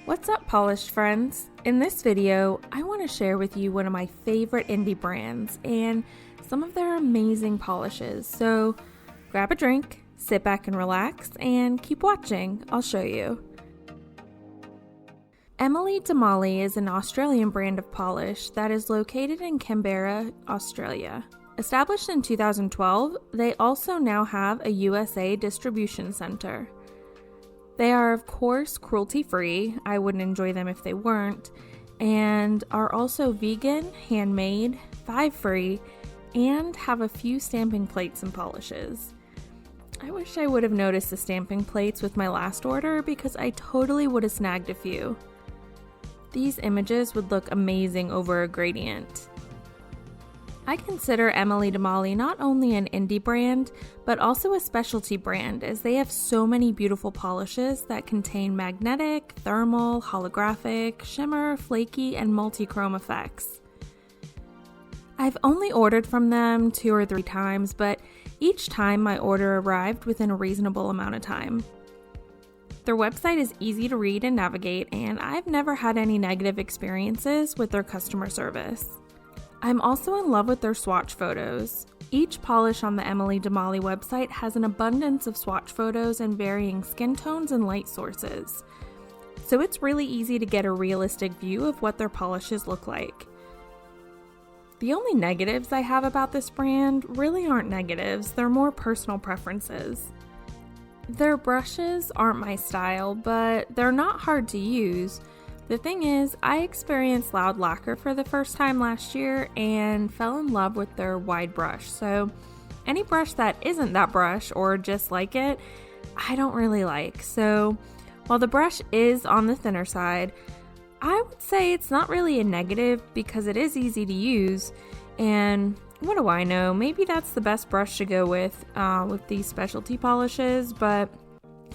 What's up, polished friends? In this video, I want to share with you one of my favorite indie brands and some of their amazing polishes. So grab a drink, sit back and relax, and keep watching. I'll show you. LOUD Lacquer is an Australian brand of polish that is located in Canberra, Australia. Established in 2012, they also now have a USA distribution center. They are, of course, cruelty-free. I wouldn't enjoy them if they weren't. And are also vegan, handmade, 5-free, and have a few stamping plates and polishes. I wish I would have noticed the stamping plates with my last order because I totally would have snagged a few. These images would look amazing over a gradient. I consider LOUD Lacquer not only an indie brand, but also a specialty brand as they have so many beautiful polishes that contain magnetic, thermal, holographic, shimmer, flaky, and multi-chrome effects. I've only ordered from them 2 or 3 times, but each time my order arrived within a reasonable amount of time. Their website is easy to read and navigate, and I've never had any negative experiences with their customer service. I'm also in love with their swatch photos. Each polish on the LOUD Lacquer website has an abundance of swatch photos in varying skin tones and light sources. So it's really easy to get a realistic view of what their polishes look like. The only negatives I have about this brand really aren't negatives, they're more personal preferences. Their brushes aren't my style, but they're not hard to use. The thing is, I experienced LOUD Lacquer for the first time last year and fell in love with their wide brush. So any brush that isn't that brush or just like it, I don't really like. So while the brush is on the thinner side, I would say it's not really a negative because it is easy to use. And what do I know? Maybe that's the best brush to go with these specialty polishes, but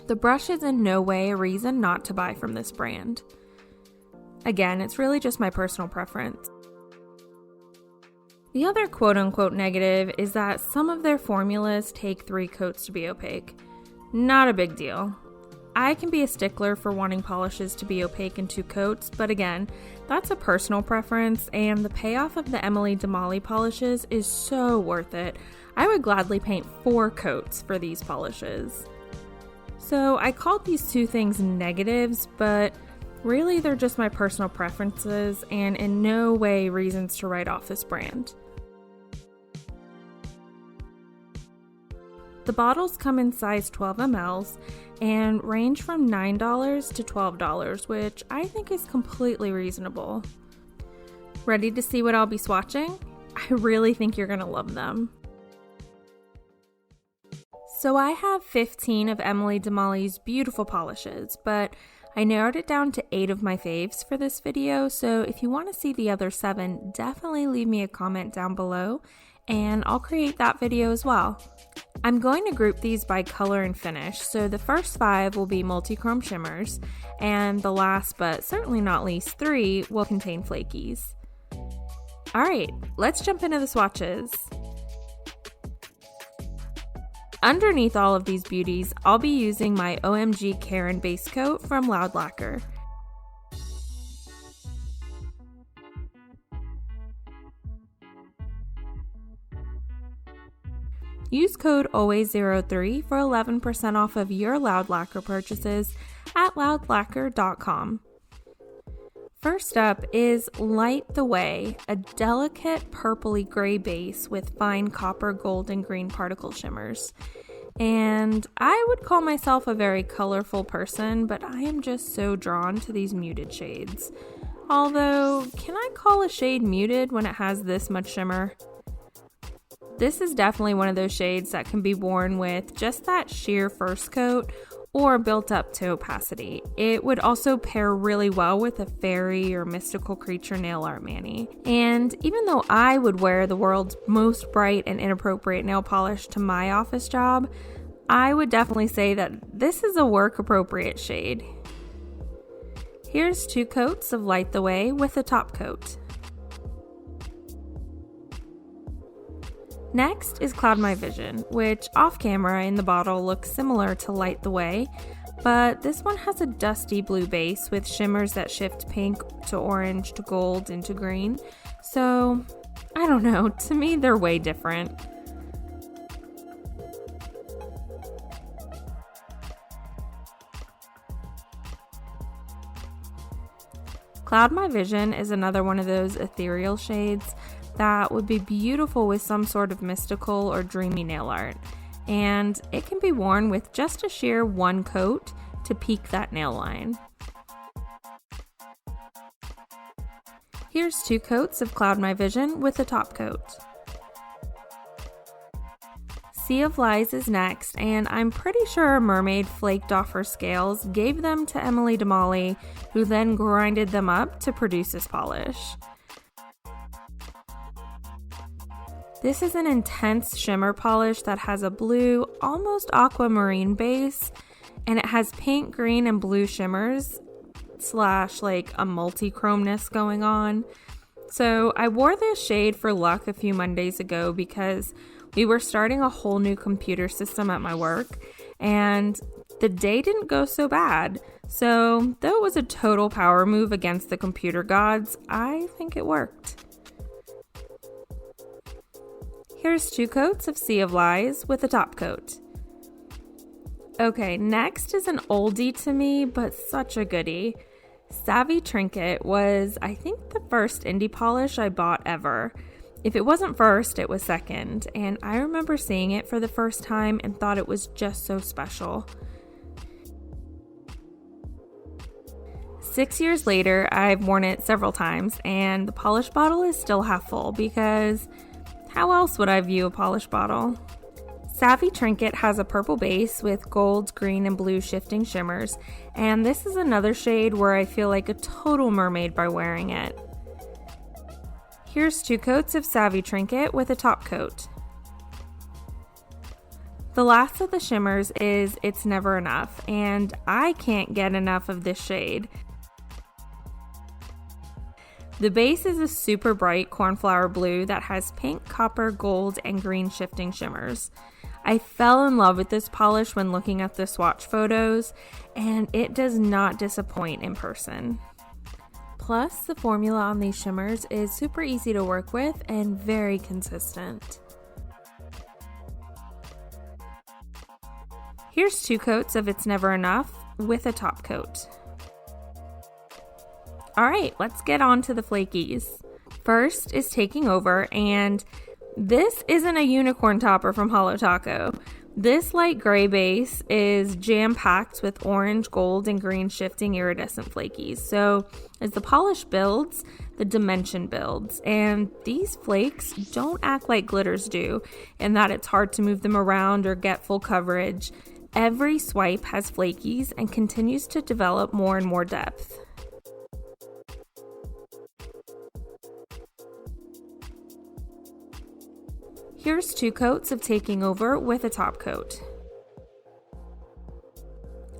the brush is in no way a reason not to buy from this brand. Again, it's really just my personal preference. The other quote-unquote negative is that some of their formulas take 3 coats to be opaque. Not a big deal. I can be a stickler for wanting polishes to be opaque in 2 coats, but again, that's a personal preference, and the payoff of the LOUD Lacquer polishes is so worth it. I would gladly paint 4 coats for these polishes. So I called these 2 things negatives, but really, they're just my personal preferences and in no way reasons to write off this brand. The bottles come in size 12 ml and range from $9 to $12, which I think is completely reasonable. Ready to see what I'll be swatching? I really think you're going to love them. So I have 15 of LOUD Lacquer's beautiful polishes, but I narrowed it down to 8 of my faves for this video, so if you want to see the other 7, definitely leave me a comment down below, and I'll create that video as well. I'm going to group these by color and finish, so the first 5 will be multi-chrome shimmers, and the last but certainly not least 3 will contain flakies. Alright, let's jump into the swatches. Underneath all of these beauties, I'll be using my OMG Karen base coat from LOUD Lacquer. Use code ALWAYS03 for 11% off of your LOUD Lacquer purchases at loudlacquer.com. First up is Light the Way, a delicate purpley gray base with fine copper, gold, and green particle shimmers. And I would call myself a very colorful person, but I am just so drawn to these muted shades. Although, can I call a shade muted when it has this much shimmer? This is definitely one of those shades that can be worn with just that sheer first coat or built up to opacity. It would also pair really well with a fairy or mystical creature nail art mani. And even though I would wear the world's most bright and inappropriate nail polish to my office job, I would definitely say that this is a work appropriate shade. Here's 2 coats of Light the Way with a top coat. Next is Cloud My Vision, which off camera in the bottle looks similar to Light the Way, but this one has a dusty blue base with shimmers that shift pink to orange to gold into green. So, I don't know, to me they're way different. Cloud My Vision is another one of those ethereal shades that would be beautiful with some sort of mystical or dreamy nail art. And it can be worn with just a sheer one coat to peak that nail line. Here's 2 coats of Cloud My Vision with a top coat. Sea of Lies is next, and I'm pretty sure a mermaid flaked off her scales, gave them to Emily DeMolly, who then grinded them up to produce this polish. This is an intense shimmer polish that has a blue, almost aquamarine base, and it has pink, green, and blue shimmers, / like a multi-chromeness going on. So I wore this shade for luck a few Mondays ago because we were starting a whole new computer system at my work, and the day didn't go so bad. So, though it was a total power move against the computer gods, I think it worked. Here's 2 coats of Sea of Lies with a top coat. Okay, next is an oldie to me, but such a goodie. Savvy Trinket was, I think, the first indie polish I bought ever. If it wasn't first, it was second, and I remember seeing it for the first time and thought it was just so special. 6 years later, I've worn it several times, and the polish bottle is still half full because how else would I view a polish bottle? Savvy Trinket has a purple base with gold, green, and blue shifting shimmers, and this is another shade where I feel like a total mermaid by wearing it. Here's 2 coats of Savvy Trinket with a top coat. The last of the shimmers is It's Never Enough, and I can't get enough of this shade. The base is a super bright cornflower blue that has pink, copper, gold, and green shifting shimmers. I fell in love with this polish when looking at the swatch photos, and it does not disappoint in person. Plus, the formula on these shimmers is super easy to work with and very consistent. Here's 2 coats of It's Never Enough with a top coat. Alright, let's get on to the flakies. First is Taking Over, and this isn't a unicorn topper from Holo Taco. This light gray base is jam-packed with orange, gold, and green shifting iridescent flakies. So as the polish builds, the dimension builds. And these flakes don't act like glitters do, in that it's hard to move them around or get full coverage. Every swipe has flakies and continues to develop more and more depth. Here's 2 coats of Taking Over with a top coat.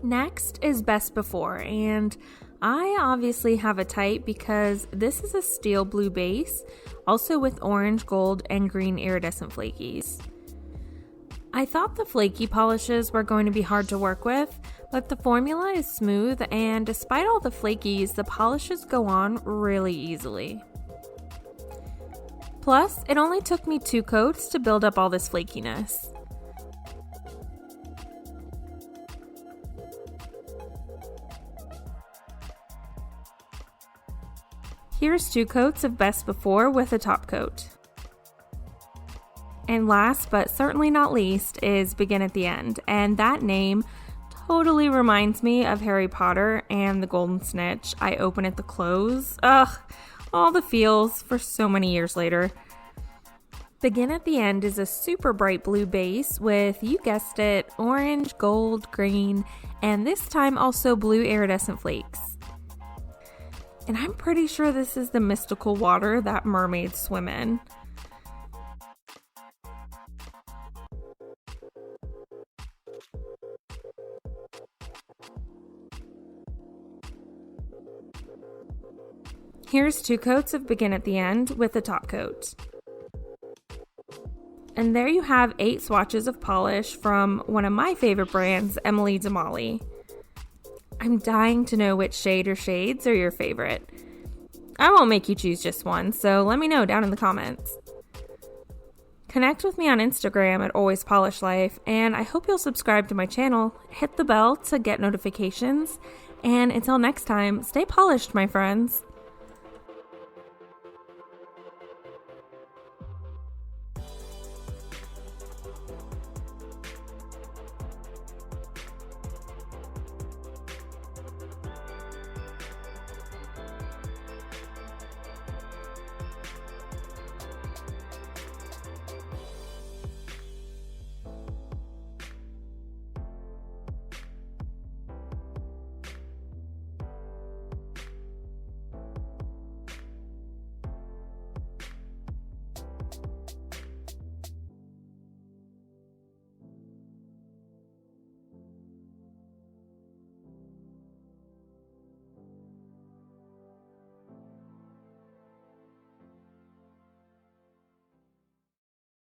Next is Best Before, and I obviously have a type because this is a steel blue base, also with orange, gold, and green iridescent flakies. I thought the flaky polishes were going to be hard to work with, but the formula is smooth, and despite all the flakies, the polishes go on really easily. Plus, it only took me 2 coats to build up all this flakiness. Here's 2 coats of Best Before with a top coat. And last but certainly not least is Begin at the End, and that name totally reminds me of Harry Potter and the Golden Snitch. I open at the close. Ugh, all the feels for so many years later. Begin at the End is a super bright blue base with, you guessed it, orange, gold, green, and this time also blue iridescent flakes. And I'm pretty sure this is the mystical water that mermaids swim in. Here's 2 coats of Begin at the End with a top coat. And there you have 8 swatches of polish from one of my favorite brands, Emily DeMolly. I'm dying to know which shade or shades are your favorite. I won't make you choose just one, so let me know down in the comments. Connect with me on Instagram at Always Polish Life, and I hope you'll subscribe to my channel, hit the bell to get notifications, and until next time, stay polished, my friends.